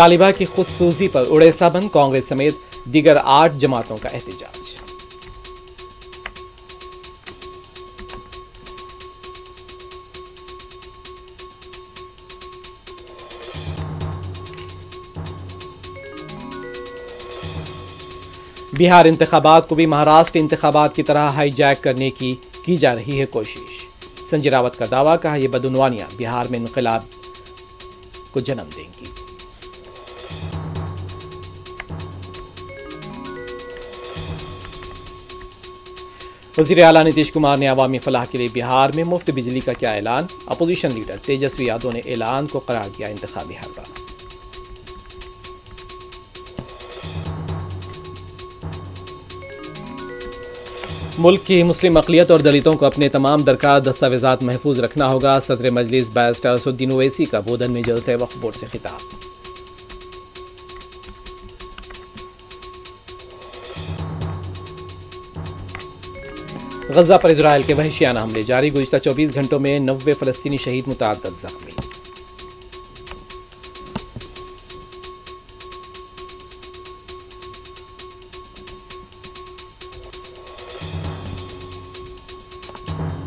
तालिबा की खुदसूजी पर उड़ीसा बंद, कांग्रेस समेत दीगर 8 जमातों का एहतजाज। बिहार इंतखाबात को भी महाराष्ट्र इंतखाबात की तरह हाईजैक करने की जा रही है कोशिश। संजय रावत का दावा, कहा यह बदउनवानियां बिहार में इनकलाब को जन्म देंगी। वज़ीर आला नीतीश कुमार ने अवामी फलाह के लिए बिहार में मुफ्त बिजली का किया ऐलान। अपोजिशन लीडर तेजस्वी यादव ने ऐलान को करार दिया इंतखाबी हरबा। मुल्क की मुस्लिम अक़लियत और दलितों को अपने तमाम दरकार दस्तावेज़ात महफूज रखना होगा। सदर मजलिस बैरिस्टर असदुद्दीन ओवैसी का बोधन में जलसे वक्फ बोर्ड से खिताब। गजा पर इजराइल के वहशियाना हमले जारी, गुज़िश्ता 24 घंटों में 90 फ़लस्तीनी शहीद, मुतअद्दिद ज़ख्मी।